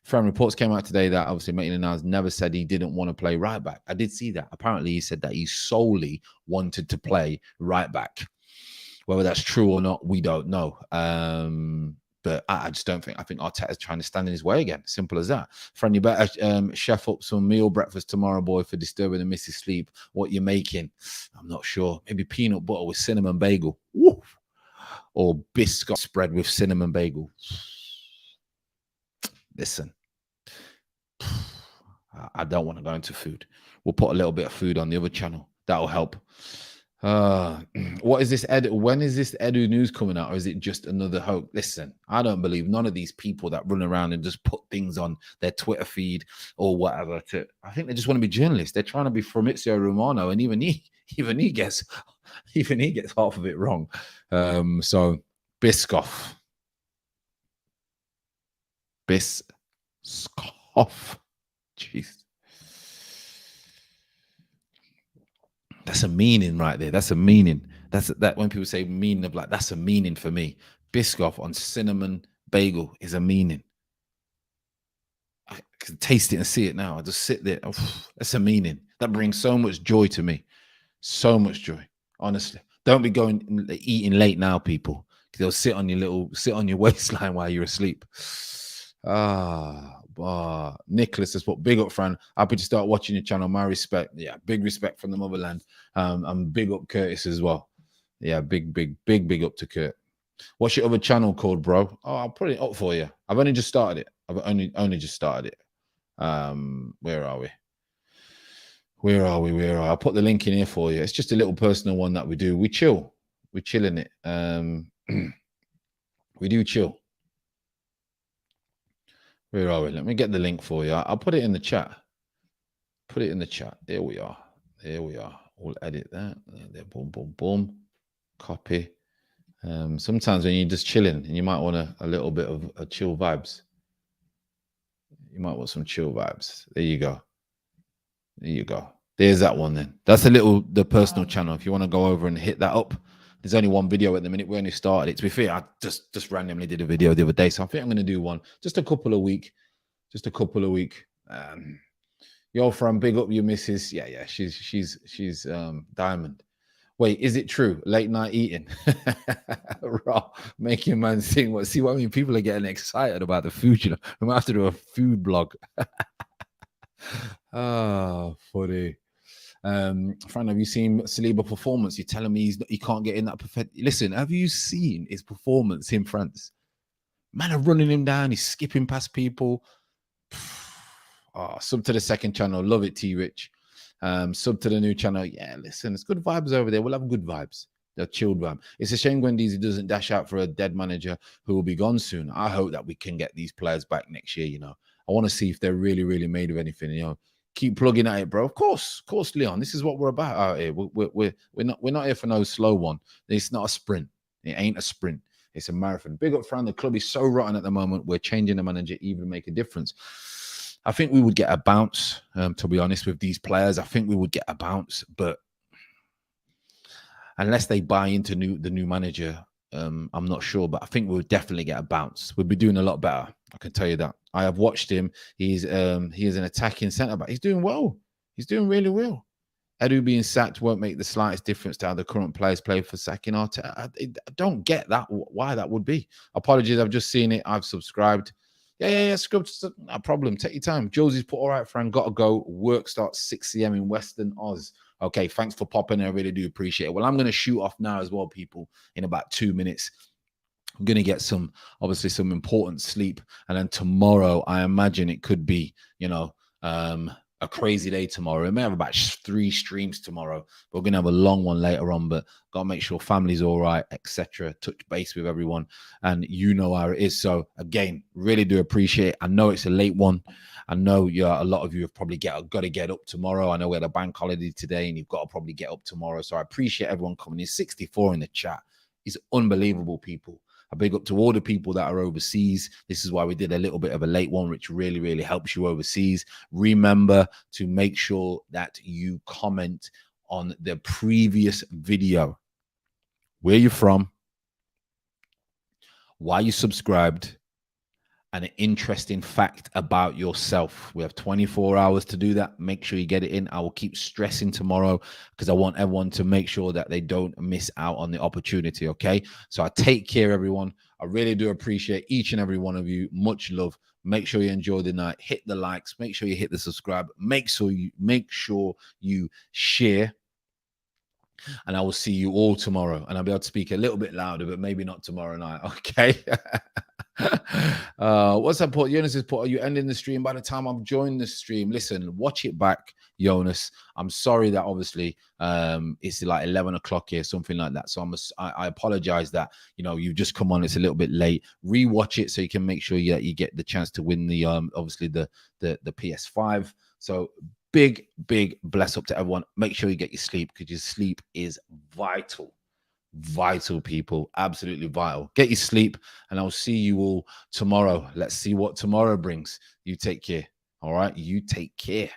Fran, reports came out today that obviously Maitland-Niles never said he didn't want to play right back. I did see that. Apparently, he said that he solely wanted to play right back. Whether that's true or not, we don't know. But I just don't think. I think Arteta's trying to stand in his way again. Simple as that. Friend, you better chef up some meal breakfast tomorrow, boy, for disturbing the missus' sleep. What you're making, I'm not sure. Maybe peanut butter with cinnamon bagel. Woo! Or biscuit spread with cinnamon bagel. Listen, I don't want to go into food. We'll put a little bit of food on the other channel. That'll help. What is this? When is this Edu news coming out, or is it just another hoax? Listen, I don't believe none of these people that run around and just put things on their Twitter feed or whatever. I think they just want to be journalists. They're trying to be Fabrizio Romano, and even he gets half of it wrong. So Biscoff. Jeez. That's a meaning right there. That's a meaning. That when people say meaning of, like, that's a meaning for me. Biscoff on cinnamon bagel is a meaning. I can taste it and see it now. I just sit there. Oh, that's a meaning. That brings so much joy to me. So much joy. Honestly. Don't be eating late now, people. They'll sit on your waistline while you're asleep. Nicholas has put, big up, Fran. Happy to start watching your channel. My respect. Yeah, big respect from the motherland. And big up Curtis as well. Yeah, big up to Kurt. What's your other channel called, bro? Oh, I'll put it up for you. I've only just started it. I've only just started it. Where are we? I'll put the link in here for you. It's just a little personal one that we do. We chill. We chill in it. We do chill. Where are we? Let me get the link for you. I'll put it in the chat. Put it in the chat. There we are. We'll edit that. There, boom. Copy. Sometimes when you're just chilling and you might want a little bit of a chill vibes. You might want some chill vibes. There you go. There's that one then. That's the personal channel. If you want to go over and hit that up. There's only one video at the minute. We only started it. To be fair, I just randomly did a video the other day. So I think I'm going to do one. Just a couple of week. Yo, Fran, big up your missus. Yeah. She's diamond. Wait, is it true? Late night eating. Raw, making man sing. See what I mean? People are getting excited about the food, you know. I'm gonna have to do a food blog. Funny. Fran, have you seen Saliba performance? You're telling me he can't get in that perfect. Listen, have you seen his performance in France? Man are running him down. He's skipping past people. Sub to the second channel. Love it, T-Rich. Sub to the new channel. Yeah, listen, it's good vibes over there. We'll have good vibes. They're chilled vibe. It's a shame Guendouzi doesn't dash out for a dead manager who will be gone soon. I hope that we can get these players back next year, you know. I want to see if they're really made of anything, you know. Keep plugging at it, bro. Of course, Leon. This is what we're about out here. We're not here for no slow one. It's not a sprint. It ain't a sprint. It's a marathon. Big up, Fran. The club is so rotten at the moment. We're changing the manager even make a difference. I think we would get a bounce, to be honest, with these players. I think we would get a bounce, but unless they buy into the new manager, I'm not sure. But I think we would definitely get a bounce. We'll be doing a lot better. I can tell you that. I have watched him. He is an attacking centre back. He's doing well. He's doing really well. Edu being sacked won't make the slightest difference to how the current players play for sacking Arteta. I don't get that. Why that would be. Apologies. I've just seen it. I've subscribed. Yeah. Scrub, no problem. Take your time. Josie's put, all right, Fran, got to go. Work starts 6 p.m. in Western Oz. Okay, thanks for popping. I really do appreciate it. Well, I'm going to shoot off now as well, people, in about 2 minutes. I'm going to get obviously some important sleep. And then tomorrow, I imagine it could be, you know, a crazy day tomorrow. We may have about 3 streams tomorrow. We're going to have a long one later on, but got to make sure family's all right, etc. Touch base with everyone, and you know how it is. So again, really do appreciate it. I know it's a late one. I know a lot of you have probably got to get up tomorrow. I know we had a bank holiday today, and you've got to probably get up tomorrow. So I appreciate everyone coming in. 64 in the chat is unbelievable, people. A big up to all the people that are overseas. This is why we did a little bit of a late one, which really helps you overseas. Remember to make sure that you comment on the previous video. Where you're from, why you subscribed, and an interesting fact about yourself. We have 24 hours to do that. Make sure you get it in. I will keep stressing tomorrow because I want everyone to make sure that they don't miss out on the opportunity, okay? So I take care, everyone. I really do appreciate each and every one of you. Much love. Make sure you enjoy the night. Hit the likes. Make sure you hit the subscribe. Make sure you share. And I will see you all tomorrow. And I'll be able to speak a little bit louder, but maybe not tomorrow night, okay? What's up, Port? Jonas says, Port, are you ending the stream by the time I've joined the stream? Listen, watch it back, Jonas. I'm sorry that obviously it's like 11 o'clock here, something like that. So I apologize that, you know, you've just come on, it's a little bit late. Rewatch it so you can make sure that you get the chance to win the obviously the PS5. So big bless up to everyone. Make sure you get your sleep because your sleep is vital, people. Absolutely vital. Get your sleep, and I'll see you all tomorrow. Let's see what tomorrow brings. You take care. All right, you take care.